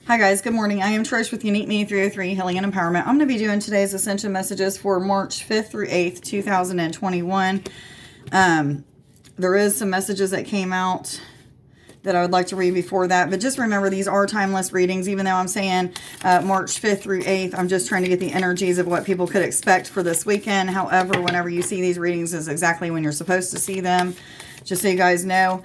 Hi guys, good morning. I am Trish with Unique Me 303 Healing and Empowerment. I'm going to be doing today's Ascension messages for March 5th through 8th, 2021. There is some messages that came out that I would like to read before that, but just remember these are timeless readings. Even though I'm saying March 5th through 8th, I'm just trying to get the energies of what people could expect for this weekend. However, whenever you see these readings is exactly when you're supposed to see them, just so you guys know.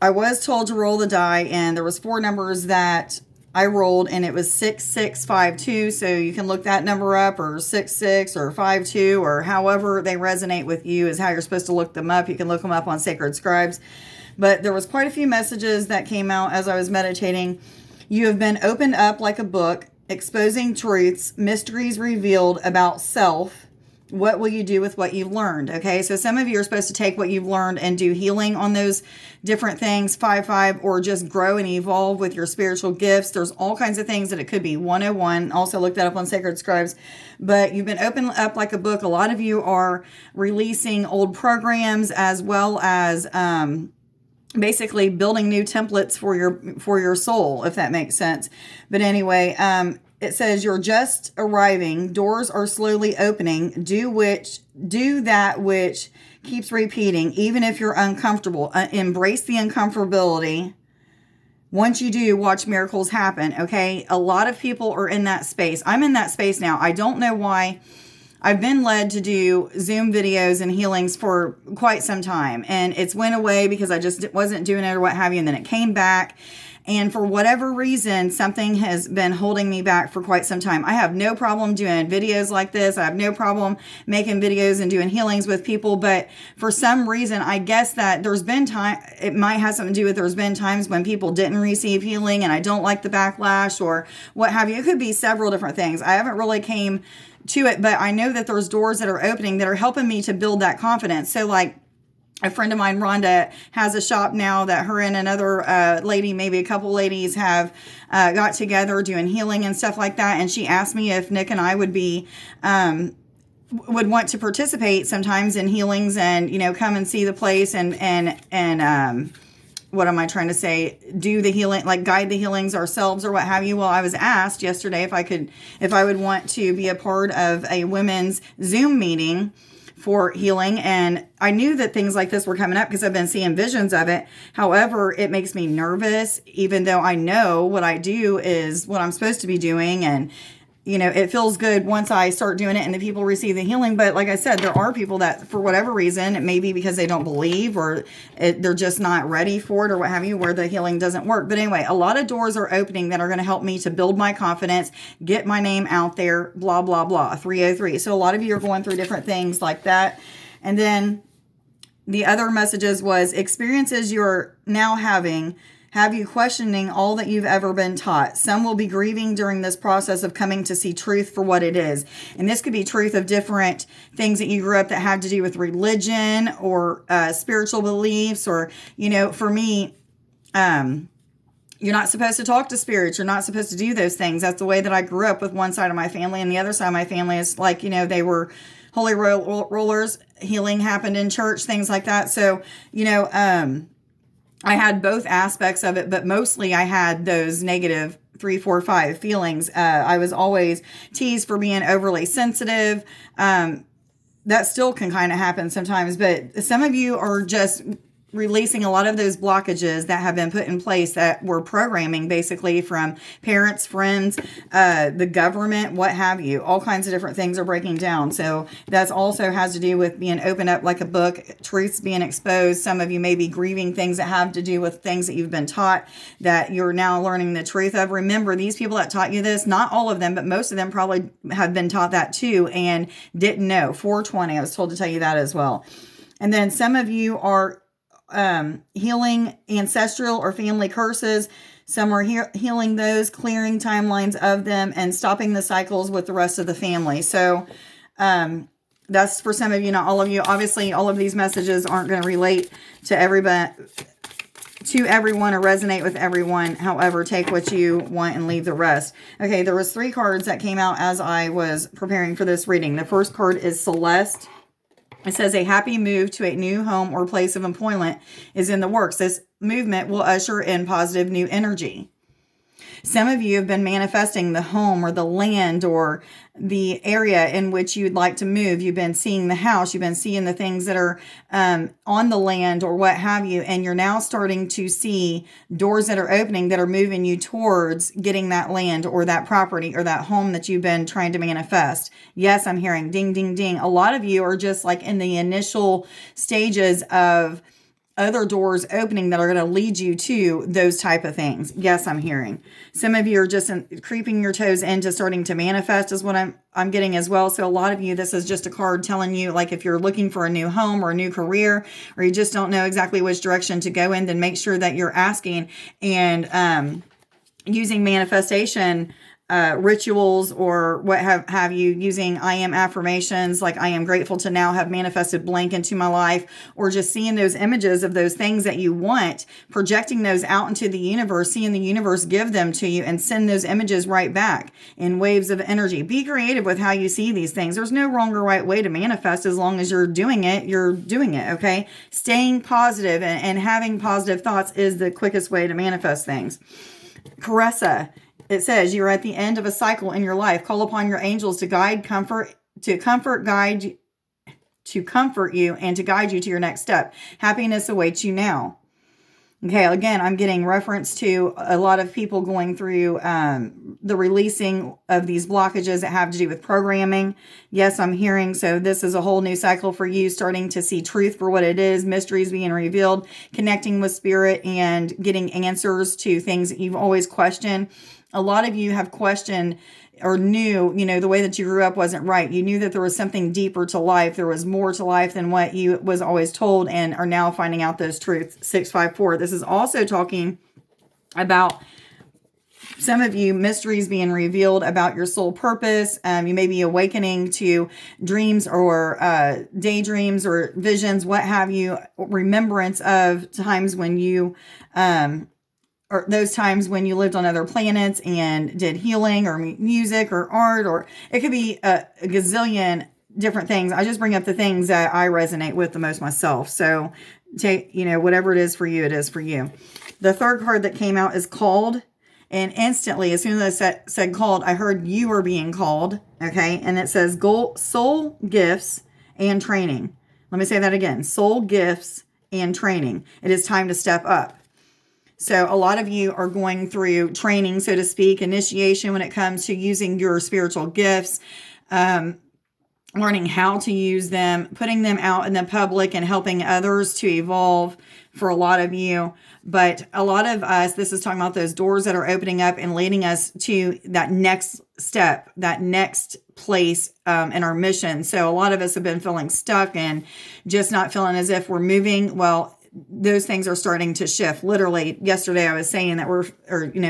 I was told to roll the die, and there was 4 numbers that I rolled, and it was 6652. So you can look that number up, or 66 or 52, or however they resonate with you is how you're supposed to look them up. You can look them up on Sacred Scribes. But there was quite a few messages that came out as I was meditating. You have been opened up like a book, exposing truths, mysteries revealed about self. What will you do with what you've learned? Okay, so some of you are supposed to take what you've learned and do healing on those different things, 5-5, or just grow and evolve with your spiritual gifts. There's all kinds of things that it could be 101. Also look that up on Sacred Scribes. But you've been opened up like a book. A lot of you are releasing old programs as well as basically building new templates for your soul, if that makes sense. But anyway, it says you're just arriving. Doors are slowly opening. Do that which keeps repeating, even if you're uncomfortable. Embrace the uncomfortability. Once you do, watch miracles happen. Okay, a lot of people are in that space. I'm in that space now. I don't know why. I've been led to do Zoom videos and healings for quite some time, and it's went away because I just wasn't doing it or what have you, and then it came back. And for whatever reason, something has been holding me back for quite some time. I have no problem doing videos like this. I have no problem making videos and doing healings with people. But for some reason, I guess that there's been time, it might have something to do with there's been times when people didn't receive healing and I don't like the backlash or what have you. It could be several different things. I haven't really came to it, but I know that there's doors that are opening that are helping me to build that confidence. So like, a friend of mine, Rhonda, has a shop now that her and another lady, maybe a couple ladies, have got together doing healing and stuff like that. And she asked me if Nick and I would be would want to participate sometimes in healings and, you know, come and see the place and what am I trying to say? Do the healing, like guide the healings ourselves or what have you. Well, I was asked yesterday if I would want to be a part of a women's Zoom meeting for healing, and I knew that things like this were coming up because I've been seeing visions of it. However, it makes me nervous, even though I know what I do is what I'm supposed to be doing, and you know, it feels good once I start doing it and the people receive the healing. But like I said, there are people that for whatever reason, it may be because they don't believe or they're just not ready for it or what have you, where the healing doesn't work. But anyway, a lot of doors are opening that are going to help me to build my confidence, get my name out there, blah, blah, blah, 303. So a lot of you are going through different things like that. And then the other messages was experiences you're now having have you questioning all that you've ever been taught. Some will be grieving during this process of coming to see truth for what it is. And this could be truth of different things that you grew up that had to do with religion or spiritual beliefs. Or, you know, for me, you're not supposed to talk to spirits. You're not supposed to do those things. That's the way that I grew up with one side of my family. And the other side of my family is like, you know, they were holy rollers. Healing happened in church, things like that. So, you know, I had both aspects of it, but mostly I had those negative 3, 4, 5 feelings. I was always teased for being overly sensitive. That still can kind of happen sometimes, but some of you are just releasing a lot of those blockages that have been put in place that were programming basically from parents, friends, the government, what have you. All kinds of different things are breaking down. So that's also has to do with being opened up like a book, truths being exposed. Some of you may be grieving things that have to do with things that you've been taught that you're now learning the truth of. Remember, these people that taught you this, not all of them, but most of them probably have been taught that too and didn't know. 420, I was told to tell you that as well. And then some of you are healing ancestral or family curses. Some are healing those, clearing timelines of them, and stopping the cycles with the rest of the family. So that's for some of you, not all of you. Obviously, all of these messages aren't going to relate to everybody, to everyone, or resonate with everyone. However, take what you want and leave the rest. Okay, there was 3 cards that came out as I was preparing for this reading. The first card is Celeste. It says a happy move to a new home or place of employment is in the works. This movement will usher in positive new energy. Some of you have been manifesting the home or the land or the area in which you'd like to move. You've been seeing the house. You've been seeing the things that are on the land or what have you. And you're now starting to see doors that are opening that are moving you towards getting that land or that property or that home that you've been trying to manifest. Yes, I'm hearing ding, ding, ding. A lot of you are just like in the initial stages of other doors opening that are going to lead you to those type of things. Yes, I'm hearing. Some of you are just creeping your toes into starting to manifest is what I'm getting as well. So a lot of you, this is just a card telling you, like, if you're looking for a new home or a new career, or you just don't know exactly which direction to go in, then make sure that you're asking and using manifestation rituals or what have you, using I am affirmations, like I am grateful to now have manifested blank into my life, or just seeing those images of those things that you want, projecting those out into the universe, seeing the universe give them to you and send those images right back in waves of energy. Be creative with how you see these things. There's no wrong or right way to manifest. As long as you're doing it, okay? Staying positive and having positive thoughts is the quickest way to manifest things. Caressa, it says you're at the end of a cycle in your life. Call upon your angels to comfort you, and to guide you to your next step. Happiness awaits you now. Okay, again, I'm getting reference to a lot of people going through the releasing of these blockages that have to do with programming. Yes, I'm hearing. So this is a whole new cycle for you, starting to see truth for what it is, mysteries being revealed, connecting with spirit, and getting answers to things that you've always questioned. A lot of you have questioned or knew, the way that you grew up wasn't right. You knew that there was something deeper to life. There was more to life than what you was always told, and are now finding out those truths. 654. This is also talking about some of you, mysteries being revealed about your soul purpose. You may be awakening to dreams or daydreams or visions, what have you, remembrance of times when you or those times when you lived on other planets and did healing or music or art, or it could be a gazillion different things. I just bring up the things that I resonate with the most myself. So take, whatever it is for you, it is for you. The third card that came out is called. And instantly, as soon as I said called, I heard you were being called. Okay. And it says soul gifts and training. Let me say that again. Soul gifts and training. It is time to step up. So a lot of you are going through training, so to speak, initiation when it comes to using your spiritual gifts, learning how to use them, putting them out in the public and helping others to evolve for a lot of you. But a lot of us, this is talking about those doors that are opening up and leading us to that next step, that next place in our mission. So a lot of us have been feeling stuck and just not feeling as if we're moving. Well, those things are starting to shift. Literally yesterday I was saying that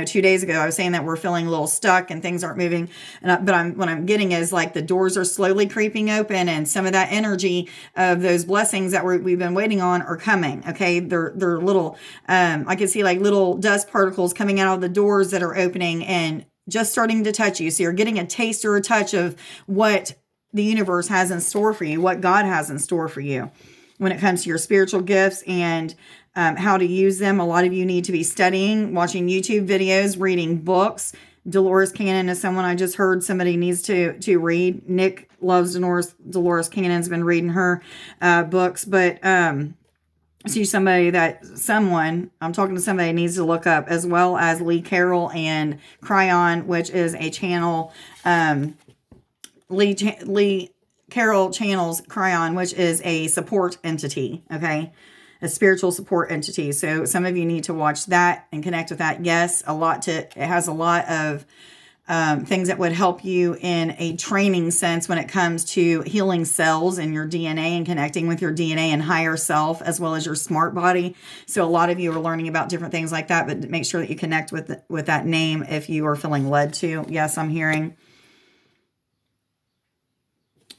2 days ago, I was saying that we're feeling a little stuck and things aren't moving. But what I'm getting is like the doors are slowly creeping open, and some of that energy of those blessings that we've been waiting on are coming. Okay. They're little, I can see like little dust particles coming out of the doors that are opening and just starting to touch you. So you're getting a taste or a touch of what the universe has in store for you, what God has in store for you. When it comes to your spiritual gifts and how to use them. A lot of you need to be studying, watching YouTube videos, reading books. Dolores Cannon is someone I just heard somebody needs to read. Nick loves Dolores Cannon's been reading her books. But see someone, I'm talking to somebody who needs to look up, as well as Lee Carroll and Cryon, which is a channel. Lee Carol channels Cryon, which is a support entity, okay? A spiritual support entity. So some of you need to watch that and connect with that. Yes, it has a lot of things that would help you in a training sense when it comes to healing cells in your DNA and connecting with your DNA and higher self, as well as your smart body. So a lot of you are learning about different things like that, but make sure that you connect with that name if you are feeling led to. Yes, I'm hearing.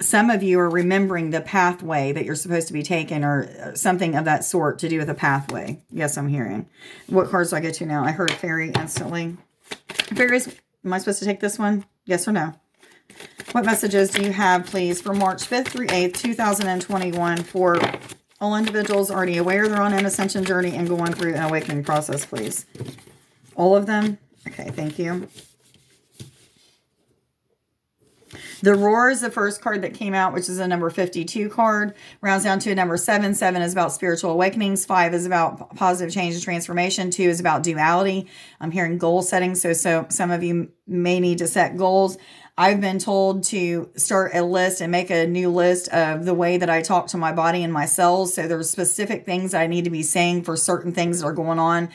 Some of you are remembering the pathway that you're supposed to be taking, or something of that sort to do with a pathway. Yes, I'm hearing. What cards do I get to now? I heard fairy instantly. Fairies, am I supposed to take this one? Yes or no? What messages do you have, please, for March 5th through 8th, 2021 for all individuals already aware they're on an ascension journey and going through an awakening process, please? All of them? Okay, thank you. The Roar is the first card that came out, which is a number 52 card. Rounds down to a number 7. 7 is about spiritual awakenings. 5 is about positive change and transformation. 2 is about duality. I'm hearing goal setting. So some of you may need to set goals. I've been told to start a list and make a new list of the way that I talk to my body and my cells. So there's specific things I need to be saying for certain things that are going on.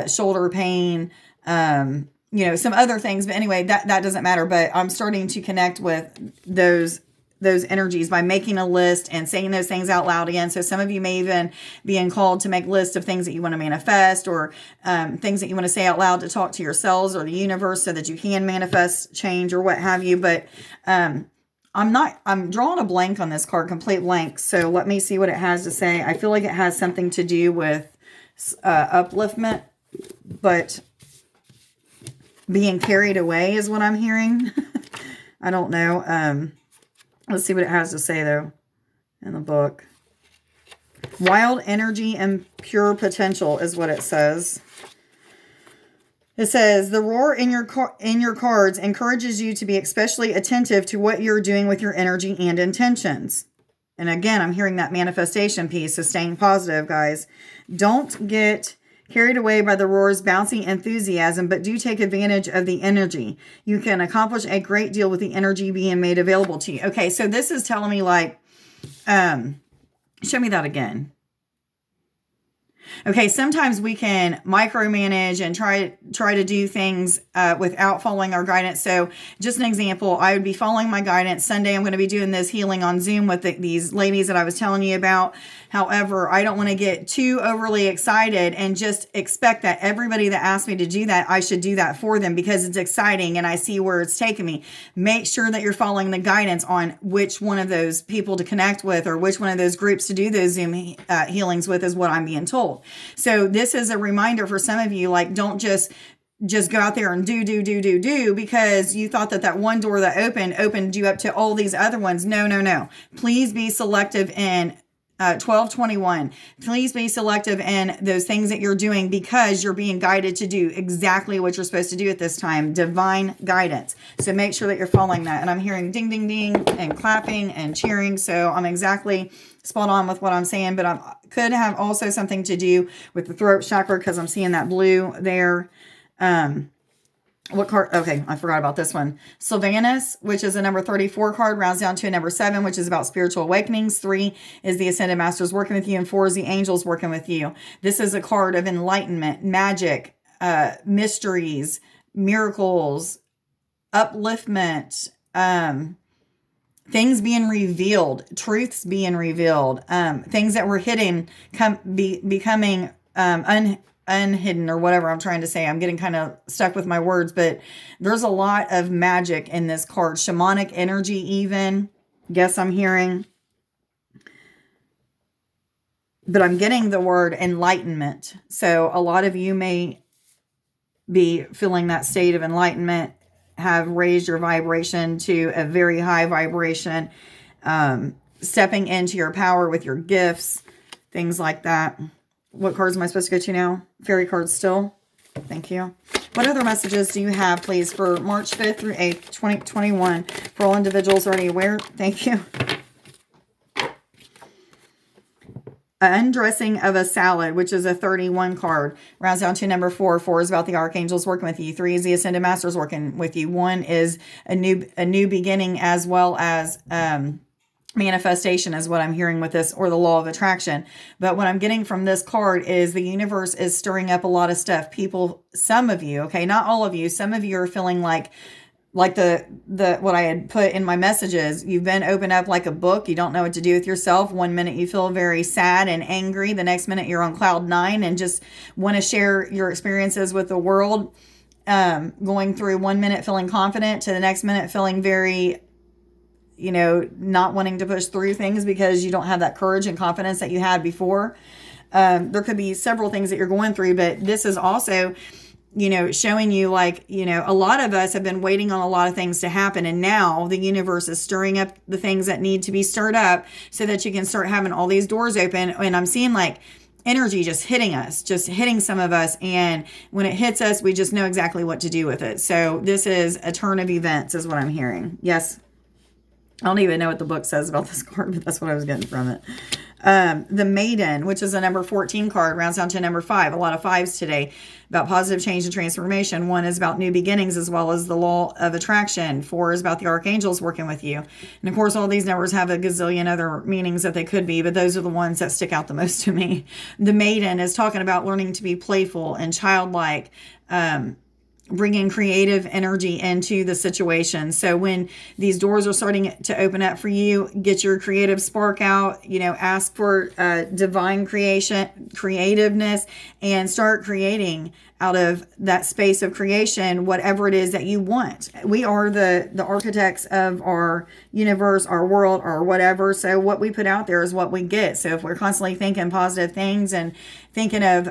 Shoulder pain, some other things, but anyway, that doesn't matter. But I'm starting to connect with those energies by making a list and saying those things out loud again. So some of you may even be called to make lists of things that you want to manifest, or things that you want to say out loud to talk to yourselves or the universe so that you can manifest change or what have you. But I'm drawing a blank on this card, complete blank. So let me see what it has to say. I feel like it has something to do with upliftment, but being carried away is what I'm hearing. I don't know. Let's see what it has to say, though, in the book. Wild energy and pure potential is what it says. It says, the roar in your cards encourages you to be especially attentive to what you're doing with your energy and intentions. And again, I'm hearing that manifestation piece, so staying positive, guys. Don't get carried away by the roar's bouncy enthusiasm, but do take advantage of the energy. You can accomplish a great deal with the energy being made available to you. Okay, so this is telling me like, show me that again. Okay, sometimes we can micromanage and try to do things without following our guidance. So just an example, I would be following my guidance. Sunday, I'm going to be doing this healing on Zoom with these ladies that I was telling you about. However, I don't want to get too overly excited and just expect that everybody that asked me to do that, I should do that for them because it's exciting and I see where it's taking me. Make sure that you're following the guidance on which one of those people to connect with or which one of those groups to do those Zoom healings with is what I'm being told. So this is a reminder for some of you, like, don't just go out there and do because you thought that one door that opened you up to all these other ones. No. Please be selective in 1221. Please be selective in those things that you're doing because you're being guided to do exactly what you're supposed to do at this time. Divine guidance. So make sure that you're following that. And I'm hearing ding, ding, ding and clapping and cheering. So I'm exactly spot on with what I'm saying, but I could have also something to do with the throat chakra because I'm seeing that blue there. What card? Okay, I forgot about this one. Sylvanus, which is a number 34 card, rounds down to a number 7, which is about spiritual awakenings. 3 is the Ascended Masters working with you, and 4 is the angels working with you. This is a card of enlightenment, magic, mysteries, miracles, upliftment, things being revealed, truths being revealed, things that were hidden becoming unhidden or whatever I'm trying to say. I'm getting kind of stuck with my words, but there's a lot of magic in this card. Shamanic energy even. Yes, I'm hearing. But I'm getting the word enlightenment. So a lot of you may be feeling that state of enlightenment, have raised your vibration to a very high vibration, stepping into your power with your gifts, things like that. What cards am I supposed to go to now? Fairy cards still. Thank you. What other messages do you have, please, for March 5th through 8th, 2021? For all individuals already aware. Thank you. Undressing of a Salad, which is a 31 card. Rounds down to number 4. 4 is about the archangels working with you. 3 is the Ascended Masters working with you. 1 is a new beginning, as well as manifestation is what I'm hearing with this, or the law of attraction. But what I'm getting from this card is the universe is stirring up a lot of stuff. People, some of you, okay, not all of you, some of you are feeling like the what I had put in my messages. You've been opened up like a book. You don't know what to do with yourself. One minute you feel very sad and angry. The next minute you're on cloud 9 and just want to share your experiences with the world. Going through 1 minute feeling confident to the next minute feeling very, not wanting to push through things because you don't have that courage and confidence that you had before. There could be several things that you're going through, but this is also, showing you a lot of us have been waiting on a lot of things to happen. And now the universe is stirring up the things that need to be stirred up so that you can start having all these doors open. And I'm seeing energy just hitting us, just hitting some of us. And when it hits us, we just know exactly what to do with it. So this is a turn of events is what I'm hearing. Yes. I don't even know what the book says about this card, but that's what I was getting from it. The Maiden, which is a number 14 card, rounds down to number 5. A lot of 5s today about positive change and transformation. 1 is about new beginnings as well as the law of attraction. 4 is about the archangels working with you. And of course, all these numbers have a gazillion other meanings that they could be, but those are the ones that stick out the most to me. The Maiden is talking about learning to be playful and childlike, bringing creative energy into the situation. So when these doors are starting to open up for you, get your creative spark out, ask for divine creativeness, and start creating out of that space of creation, whatever it is that you want. We are the architects of our universe, our world, or whatever. So what we put out there is what we get. So if we're constantly thinking positive things and thinking of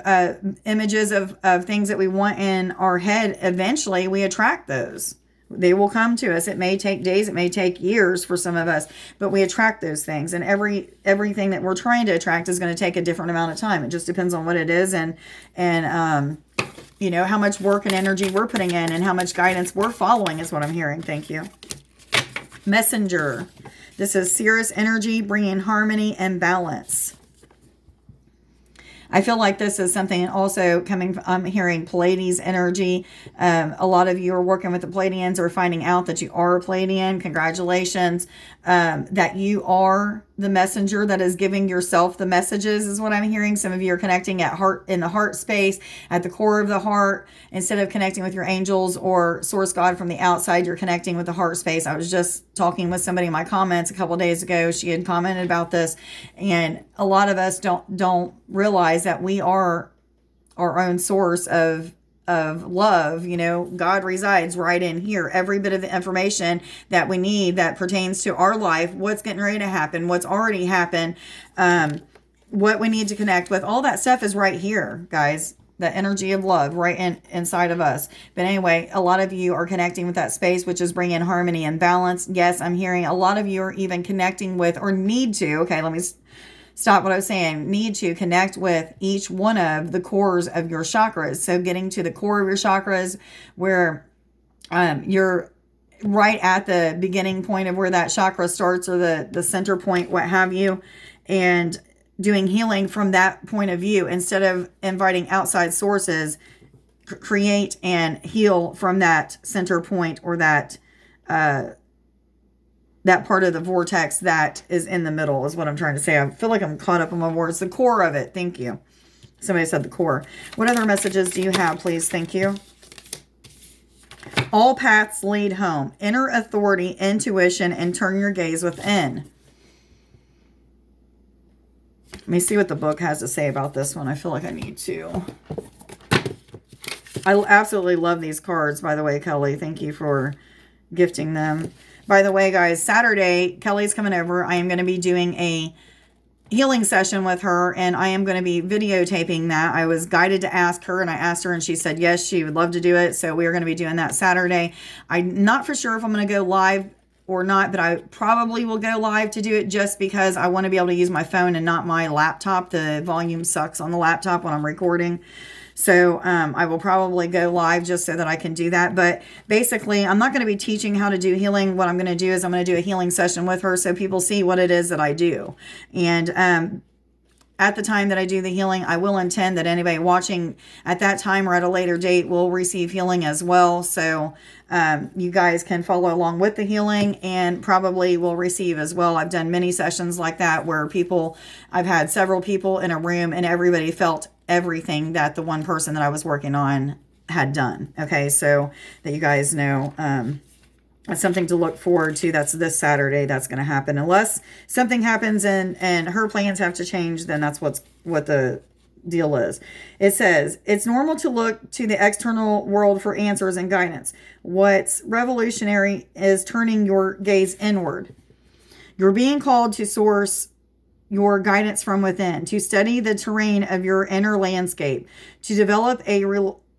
images of things that we want in our head, eventually we attract those. They will come to us. It may take days, it may take years for some of us, but we attract those things. And everything that we're trying to attract is going to take a different amount of time. It just depends on what it is and how much work and energy we're putting in and how much guidance we're following is what I'm hearing. Thank you. Messenger. This is Cirrus energy, bringing harmony and balance. I feel like this is something also I'm hearing Pleiades energy. A lot of you are working with the Pleiadians or finding out that you are a Pleiadian. Congratulations. That you are the messenger that is giving yourself the messages is what I'm hearing. Some of you are connecting in the heart space, at the core of the heart. Instead of connecting with your angels or source God from the outside, you're connecting with the heart space. I was just talking with somebody in my comments a couple of days ago. She had commented about this, and a lot of us don't realize that we are our own source of love. God resides right in here. Every bit of the information that we need that pertains to our life, what's getting ready to happen, what's already happened, what we need to connect with, all that stuff is right here, guys. The energy of love right inside of us. But anyway, a lot of you are connecting with that space, which is bringing harmony and balance. Yes, I'm hearing a lot of you are even connecting with, or need to, okay, let me stop what I was saying, need to connect with each one of the cores of your chakras. So getting to the core of your chakras where you're right at the beginning point of where that chakra starts, or the center point, what have you, and doing healing from that point of view instead of inviting outside sources. Create and heal from that center point, or that part of the vortex that is in the middle is what I'm trying to say. I feel like I'm caught up on my words. The core of it. Thank you. Somebody said the core. What other messages do you have, please? Thank you. All paths lead home. Inner authority, intuition, and turn your gaze within. Let me see what the book has to say about this one. I feel like I need to. I absolutely love these cards, by the way, Kelly. Thank you for gifting them. By the way, guys, Saturday, Kelly's coming over. I am going to be doing a healing session with her, and I am going to be videotaping that. I was guided to ask her, and I asked her, and she said yes, she would love to do it. So we are going to be doing that Saturday. I'm not for sure if I'm going to go live or not, but I probably will go live to do it just because I want to be able to use my phone and not my laptop. The volume sucks on the laptop when I'm recording. So I will probably go live just so that I can do that. But basically, I'm not going to be teaching how to do healing. What I'm going to do is I'm going to do a healing session with her so people see what it is that I do. And at the time that I do the healing, I will intend that anybody watching at that time or at a later date will receive healing as well. So you guys can follow along with the healing and probably will receive as well. I've done many sessions like that where I've had several people in a room and everybody felt everything that the one person that I was working on had done. Okay, so that you guys know, that's something to look forward to. That's this Saturday. That's going to happen. Unless something happens and her plans have to change, then that's what the deal is. It says, it's normal to look to the external world for answers and guidance. What's revolutionary is turning your gaze inward. You're being called to source your guidance from within, to study the terrain of your inner landscape, to develop a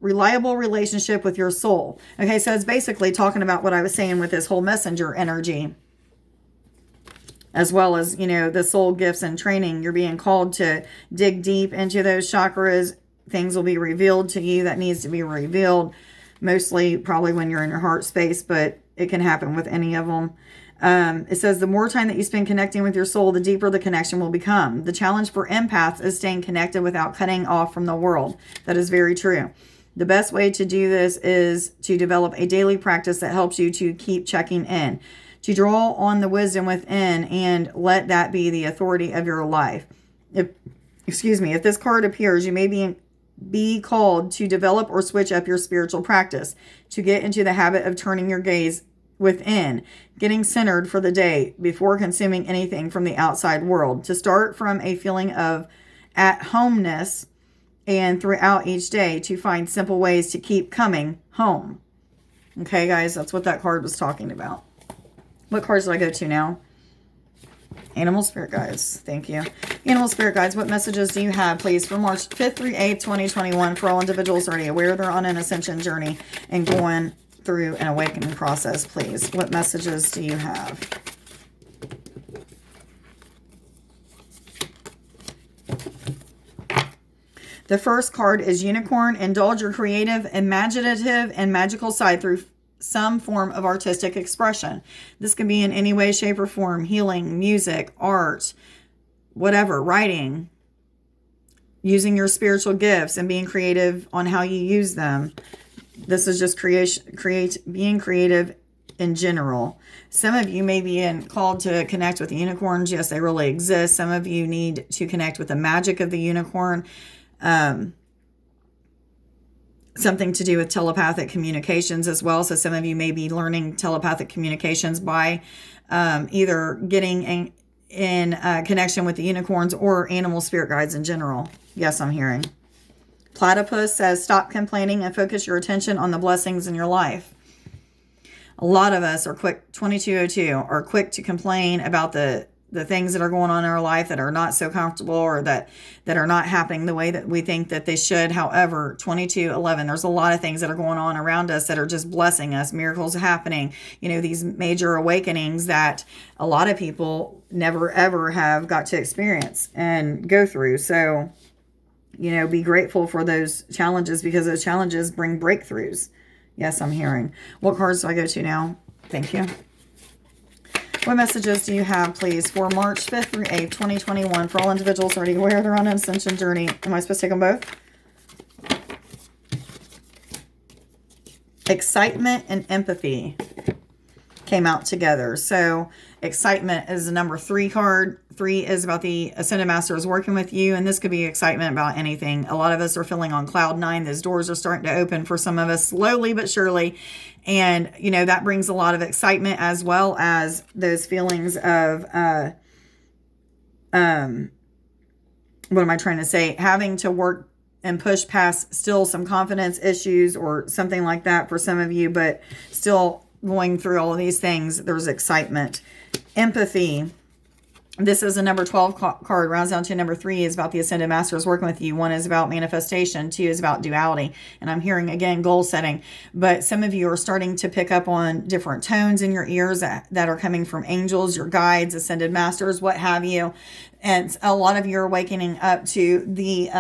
reliable relationship with your soul. Okay, so it's basically talking about what I was saying with this whole messenger energy. as well as, the soul gifts and training. You're being called to dig deep into those chakras. Things will be revealed to you that needs to be revealed, mostly probably when you're in your heart space, but it can happen with any of them. It says the more time that you spend connecting with your soul, the deeper the connection will become. The challenge for empaths is staying connected without cutting off from the world. That is very true. The best way to do this is to develop a daily practice that helps you to keep checking in, to draw on the wisdom within and let that be the authority of your life. If this card appears, you may be called to develop or switch up your spiritual practice, to get into the habit of turning your gaze within, getting centered for the day before consuming anything from the outside world, to start from a feeling of at-homeness and throughout each day to find simple ways to keep coming home. Okay, guys, that's what that card was talking about. What cards do I go to now? Animal Spirit Guides. Thank you. Animal Spirit Guides, what messages do you have, please, for March 5th through 8th, 2021, for all individuals already aware they're on an ascension journey and going through an awakening process, please? What messages do you have? The first card is Unicorn. Indulge your creative, imaginative, and magical side through some form of artistic expression. This can be in any way, shape, or form. Healing, music, art, whatever, writing, using your spiritual gifts and being creative on how you use them. This is just being creative in general. Some of you may be called to connect with the unicorns. Yes, they really exist. Some of you need to connect with the magic of the unicorn. Something to do with telepathic communications as well. So some of you may be learning telepathic communications by either getting in connection with the unicorns or animal spirit guides in general. Yes, I'm hearing. Platypus says, stop complaining and focus your attention on the blessings in your life. A lot of us are quick, 2202, are quick to complain about the things that are going on in our life that are not so comfortable or that are not happening the way that we think that they should. However, 2211, there's a lot of things that are going on around us that are just blessing us. Miracles happening, these major awakenings that a lot of people never ever have got to experience and go through. So, be grateful for those challenges because those challenges bring breakthroughs. Yes, I'm hearing. What cards do I go to now? Thank you. What messages do you have, please, for March 5th through 8th, 2021, for all individuals already aware they're on an ascension journey? Am I supposed to take them both? Excitement and empathy came out together. So excitement is the number 3 card. 3 is about the Ascended Masters working with you, and this could be excitement about anything. A lot of us are feeling on cloud 9. Those doors are starting to open for some of us slowly but surely. And, that brings a lot of excitement as well as those feelings of, what am I trying to say? Having to work and push past still some confidence issues or something like that for some of you, but still going through all of these things, there's excitement. Empathy. This is a number 12 card, rounds down to number 3 is about the Ascended Masters working with you. 1 is about manifestation. 2 is about duality. And I'm hearing, again, goal setting. But some of you are starting to pick up on different tones in your ears that are coming from angels, your guides, Ascended Masters, what have you. And a lot of you are waking up to the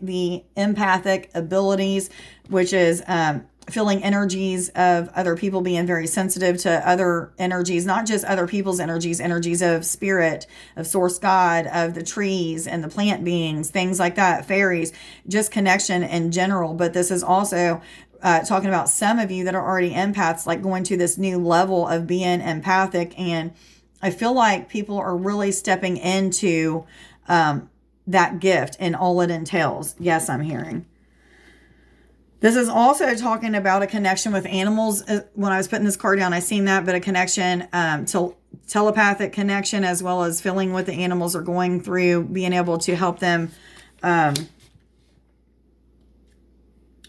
the empathic abilities, which is feeling energies of other people, being very sensitive to other energies, not just other people's energies of spirit, of source God, of the trees and the plant beings, things like that, fairies, just connection in general. But this is also talking about some of you that are already empaths, like going to this new level of being empathic. And I feel like people are really stepping into that gift and all it entails. Yes, I'm hearing. This is also talking about a connection with animals. When I was putting this card down, I seen that, but a connection to telepathic connection, as well as feeling what the animals are going through, being able to help them. I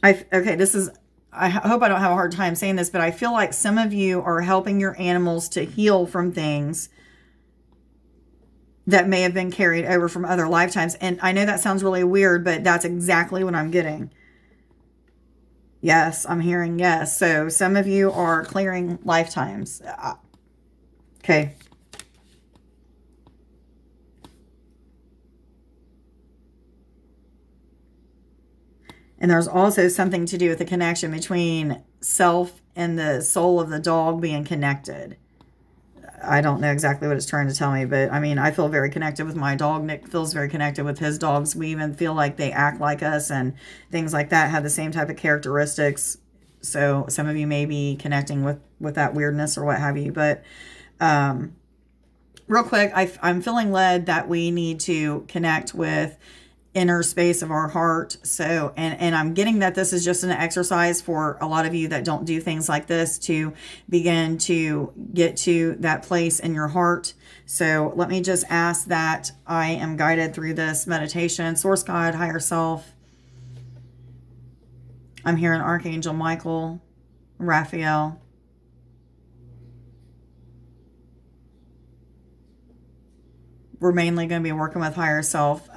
hope I don't have a hard time saying this, but I feel like some of you are helping your animals to heal from things that may have been carried over from other lifetimes. And I know that sounds really weird, but that's exactly what I'm getting. Yes, I'm hearing yes. So some of you are clearing lifetimes. Okay. And there's also something to do with the connection between self and the soul of the dog being connected. I don't know exactly what it's trying to tell me, but I mean, I feel very connected with my dog. Nick feels very connected with his dogs. We even feel like they act like us and things like that, have the same type of characteristics. So some of you may be connecting with that weirdness or what have you. But real quick, I'm feeling led that we need to connect with inner space of our heart. So, and I'm getting that this is just an exercise for a lot of you that don't do things like this to begin to get to that place in your heart. So let me just ask that I am guided through this meditation. Source God, higher self. I'm hearing Archangel Michael, Raphael. We're mainly going to be working with higher self.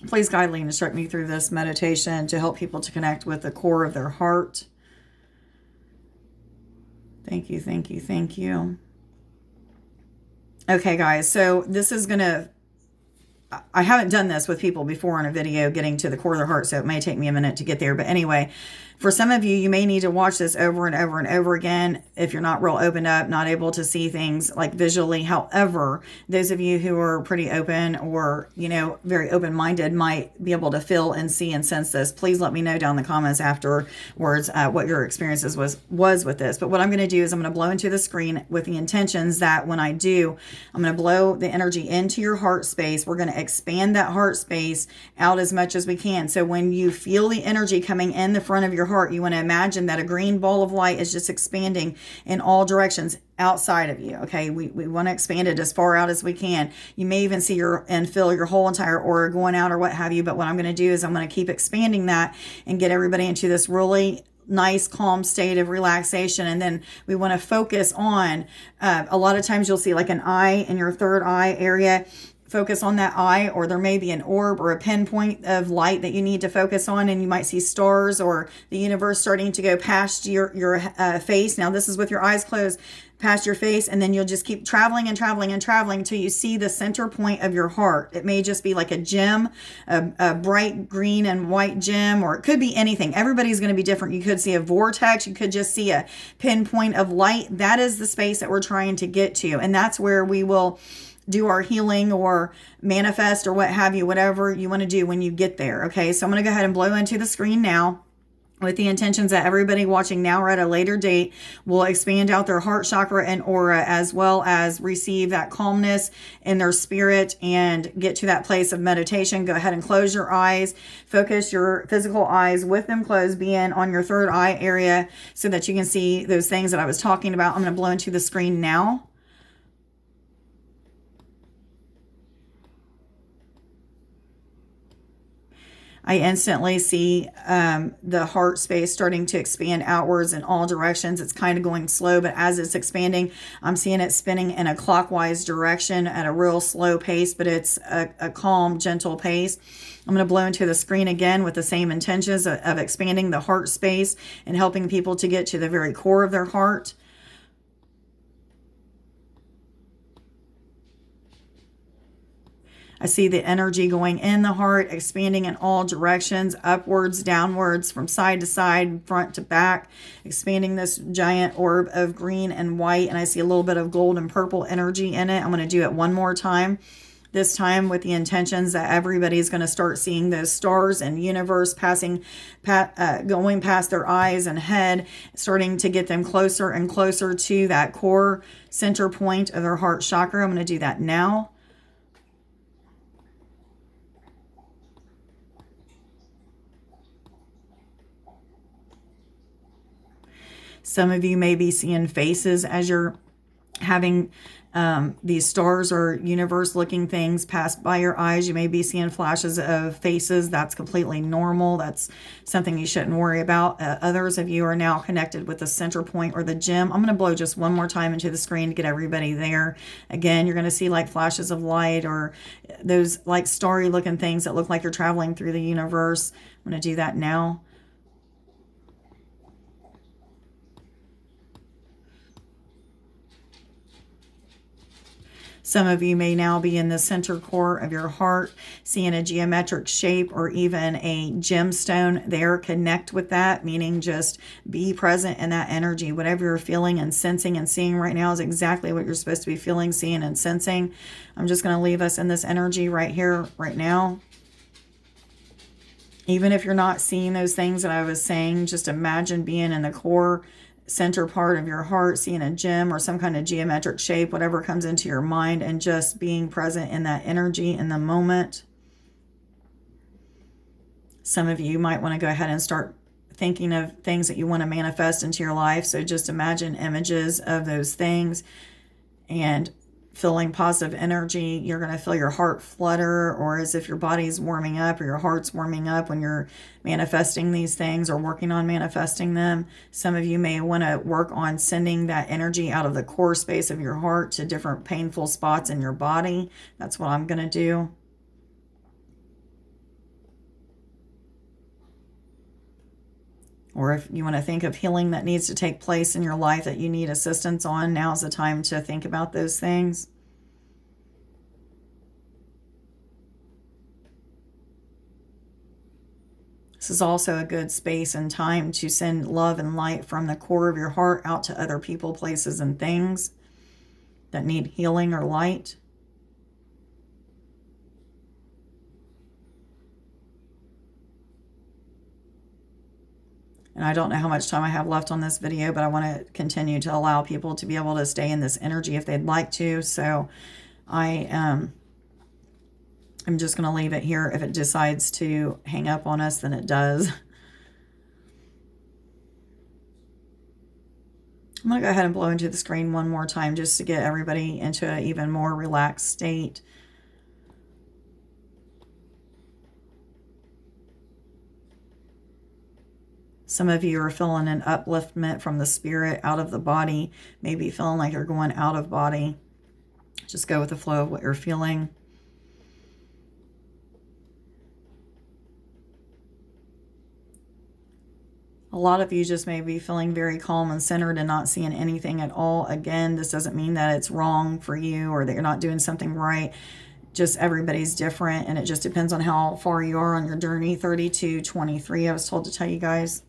Please guide, lead, and instruct me through this meditation to help people to connect with the core of their heart. Thank you, thank you, thank you. Okay, guys, so this is going to... I haven't done this with people before in a video, getting to the core of their heart, so it may take me a minute to get there. But anyway, for some of you, you may need to watch this over and over and over again if you're not real opened up, not able to see things like visually. However, those of you who are pretty open or, you know, very open-minded might be able to feel and see and sense this. Please let me know down in the comments afterwards what your experiences was with this. But what I'm going to do is I'm going to blow into the screen with the intentions that when I do, I'm going to blow the energy into your heart space. We're going to expand that heart space out as much as we can. So when you feel the energy coming in the front of your heart, you want to imagine that a green ball of light is just expanding in all directions outside of you. Okay, we want to expand it as far out as we can. You may even see and feel your whole entire aura going out or what have you. But what I'm going to do is I'm going to keep expanding that and get everybody into this really nice, calm state of relaxation. And then we want to focus on, a lot of times you'll see like an eye in your third eye area. Focus on that eye, or there may be an orb or a pinpoint of light that you need to focus on, and you might see stars or the universe starting to go past your face. Now this is with your eyes closed, past your face, and then you'll just keep traveling and traveling and traveling until you see the center point of your heart. It may just be like a gem, a bright green and white gem, or it could be anything. Everybody's going to be different. You could see a vortex. You could just see a pinpoint of light. That is the space that we're trying to get to, and that's where we will do our healing or manifest or what have you, whatever you want to do when you get there. Okay, so I'm going to go ahead and blow into the screen now with the intentions that everybody watching now or at a later date will expand out their heart chakra and aura, as well as receive that calmness in their spirit and get to that place of meditation. Go ahead and close your eyes. Focus your physical eyes with them closed, being on your third eye area so that you can see those things that I was talking about. I'm going to blow into the screen now. I instantly see the heart space starting to expand outwards in all directions. It's kind of going slow, but as it's expanding, I'm seeing it spinning in a clockwise direction at a real slow pace, but it's a calm, gentle pace. I'm going to blow into the screen again with the same intentions of expanding the heart space and helping people to get to the very core of their heart. I see the energy going in the heart, expanding in all directions, upwards, downwards, from side to side, front to back, expanding this giant orb of green and white. And I see a little bit of gold and purple energy in it. I'm going to do it one more time. This time with the intentions that everybody's going to start seeing those stars and universe going past their eyes and head, starting to get them closer and closer to that core center point of their heart chakra. I'm going to do that now. Some of you may be seeing faces as you're having these stars or universe looking things pass by your eyes. You may be seeing flashes of faces. That's completely normal. That's something you shouldn't worry about. Others of you are now connected with the center point or the gem. I'm going to blow just one more time into the screen to get everybody there. Again, you're going to see like flashes of light or those like starry looking things that look like you're traveling through the universe. I'm going to do that now. Some of you may now be in the center core of your heart, seeing a geometric shape or even a gemstone there. Connect with that, meaning just be present in that energy. Whatever you're feeling and sensing and seeing right now is exactly what you're supposed to be feeling, seeing, and sensing. I'm just going to leave us in this energy right here, right now. Even if you're not seeing those things that I was saying, just imagine being in the core center part of your heart, seeing a gem or some kind of geometric shape, whatever comes into your mind, and just being present in that energy in the moment. Some of you might want to go ahead and start thinking of things that you want to manifest into your life. So just imagine images of those things and feeling positive energy. You're going to feel your heart flutter, or as if your body's warming up or your heart's warming up when you're manifesting these things or working on manifesting them. Some of you may want to work on sending that energy out of the core space of your heart to different painful spots in your body. That's what I'm going to do. Or if you want to think of healing that needs to take place in your life that you need assistance on, now's the time to think about those things. This is also a good space and time to send love and light from the core of your heart out to other people, places, and things that need healing or light. And I don't know how much time I have left on this video, but I want to continue to allow people to be able to stay in this energy if they'd like to. So I'm just going to leave it here. If it decides to hang up on us, then it does. I'm going to go ahead and blow into the screen one more time just to get everybody into an even more relaxed state. Some of you are feeling an upliftment from the spirit out of the body, maybe feeling like you're going out of body. Just go with the flow of what you're feeling. A lot of you just may be feeling very calm and centered and not seeing anything at all. Again, this doesn't mean that it's wrong for you or that you're not doing something right. Just everybody's different, and it just depends on how far you are on your journey. 3223, I was told to tell you guys.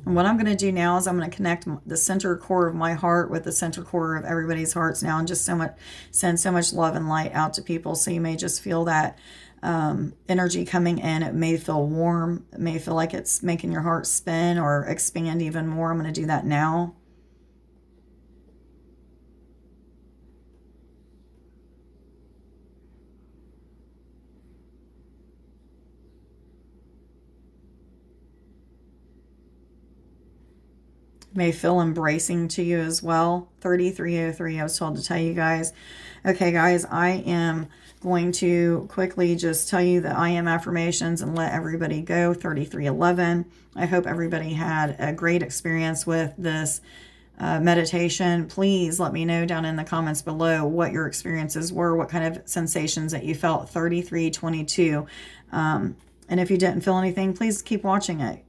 And what I'm going to do now is I'm going to connect the center core of my heart with the center core of everybody's hearts now, and just send so much love and light out to people. So you may just feel that energy coming in. It may feel warm. It may feel like it's making your heart spin or expand even more. I'm going to do that now. May feel embracing to you as well. 3303, I was told to tell you guys. Okay, guys, I am going to quickly just tell you the I am affirmations and let everybody go. 3311. I hope everybody had a great experience with this meditation. Please let me know down in the comments below what your experiences were, what kind of sensations that you felt. 3322. And if you didn't feel anything, please keep watching it.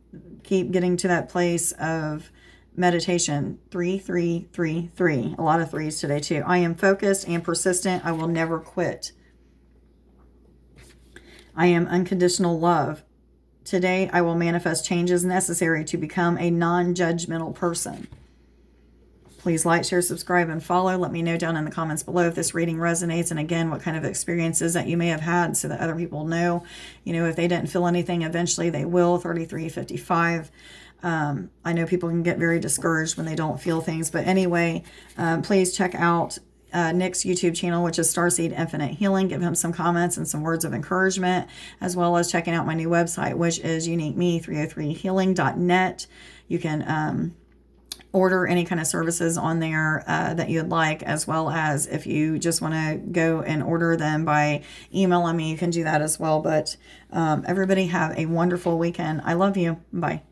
Keep getting to that place of meditation. 3333. A lot of threes today too. I am focused and persistent. I will never quit. I am unconditional love. Today I will manifest changes necessary to become a non-judgmental person. Please like, share, subscribe, and follow. Let me know down in the comments below if this reading resonates, and again, what kind of experiences that you may have had, so that other people know. You know, if they didn't feel anything, eventually they will. 3355. I know people can get very discouraged when they don't feel things, but anyway, please check out Nick's YouTube channel, which is Starseed Infinite Healing. Give him some comments and some words of encouragement, as well as checking out my new website, which is uniqueme303healing.net. You can order any kind of services on there that you'd like, as well as if you just want to go and order them by emailing me, you can do that as well. But everybody have a wonderful weekend. I love you. Bye.